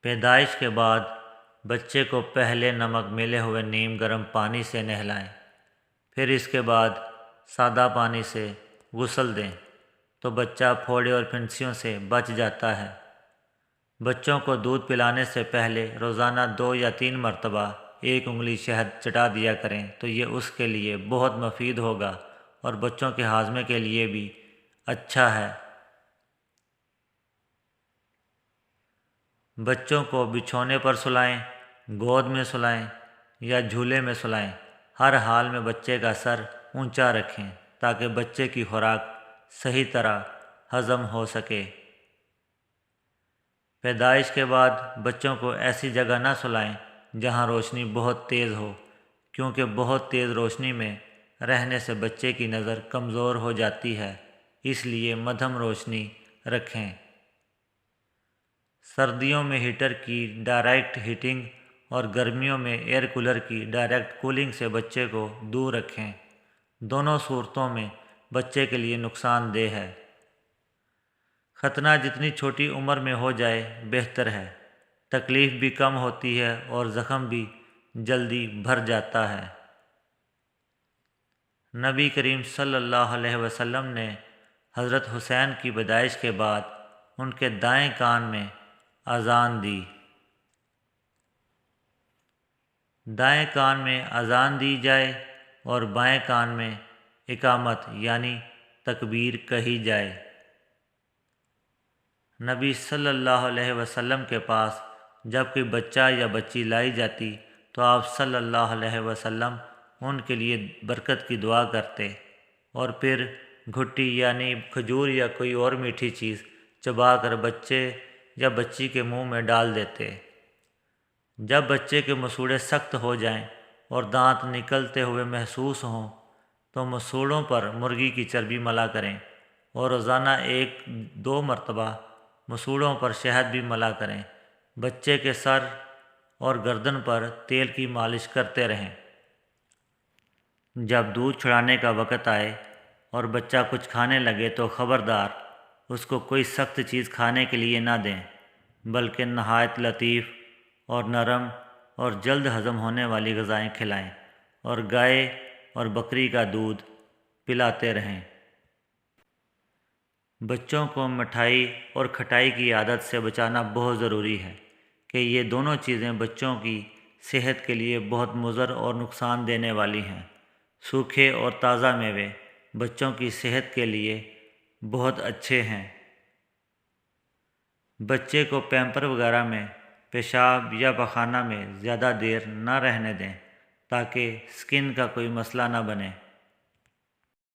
پیدائش کے بعد بچے کو پہلے نمک ملے ہوئے نیم گرم پانی سے نہلائیں، پھر اس کے بعد سادہ پانی سے غسل دیں تو بچہ پھوڑے اور پھنسیوں سے بچ جاتا ہے۔ بچوں کو دودھ پلانے سے پہلے روزانہ 2 یا 3 مرتبہ 1 انگلی شہد چٹا دیا کریں تو یہ اس کے لیے بہت مفید ہوگا اور بچوں کے ہاضمے کے لیے بھی اچھا ہے۔ بچوں کو بچھونے پر سلائیں، گود میں سلائیں یا جھولے میں سلائیں، ہر حال میں بچے کا سر اونچا رکھیں تاکہ بچے کی خوراک صحیح طرح ہضم ہو سکے۔ پیدائش کے بعد بچوں کو ایسی جگہ نہ سلائیں جہاں روشنی بہت تیز ہو، کیونکہ بہت تیز روشنی میں رہنے سے بچے کی نظر کمزور ہو جاتی ہے، اس لیے مدھم روشنی رکھیں۔ سردیوں میں ہیٹر کی ڈائریکٹ ہیٹنگ اور گرمیوں میں ایئر کولر کی ڈائریکٹ کولنگ سے بچے کو دور رکھیں، دونوں صورتوں میں بچے کے لیے نقصان دہ ہے۔ ختنہ جتنی چھوٹی عمر میں ہو جائے بہتر ہے، تکلیف بھی کم ہوتی ہے اور زخم بھی جلدی بھر جاتا ہے۔ نبی کریم صلی اللہ علیہ وسلم نے حضرت حسین کی پیدائش کے بعد ان کے دائیں کان میں اذان دی۔ دائیں کان میں اذان دی جائے اور بائیں کان میں اقامت یعنی تکبیر کہی جائے۔ نبی صلی اللہ علیہ وسلم کے پاس جب کوئی بچہ یا بچی لائی جاتی تو آپ صلی اللہ علیہ وسلم ان کے لیے برکت کی دعا کرتے اور پھر گھٹی یعنی کھجور یا کوئی اور میٹھی چیز چبا کر بچے یا بچی کے منہ میں ڈال دیتے۔ جب بچے کے مسوڑے سخت ہو جائیں اور دانت نکلتے ہوئے محسوس ہوں تو مسوڑوں پر مرغی کی چربی ملا کریں اور روزانہ 1-2 مرتبہ مسوڑوں پر شہد بھی ملا کریں۔ بچے کے سر اور گردن پر تیل کی مالش کرتے رہیں۔ جب دودھ چھڑانے کا وقت آئے اور بچہ کچھ کھانے لگے تو خبردار اس کو کوئی سخت چیز کھانے کے لیے نہ دیں، بلکہ نہایت لطیف اور نرم اور جلد ہضم ہونے والی غذائیں کھلائیں اور گائے اور بکری کا دودھ پلاتے رہیں۔ بچوں کو مٹھائی اور کھٹائی کی عادت سے بچانا بہت ضروری ہے کہ یہ دونوں چیزیں بچوں کی صحت کے لیے بہت مضر اور نقصان دینے والی ہیں۔ سوکھے اور تازہ میوے بچوں کی صحت کے لیے بہت اچھے ہیں۔ بچے کو پیمپر وغیرہ میں پیشاب یا پخانہ میں زیادہ دیر نہ رہنے دیں تاکہ سکن کا کوئی مسئلہ نہ بنے۔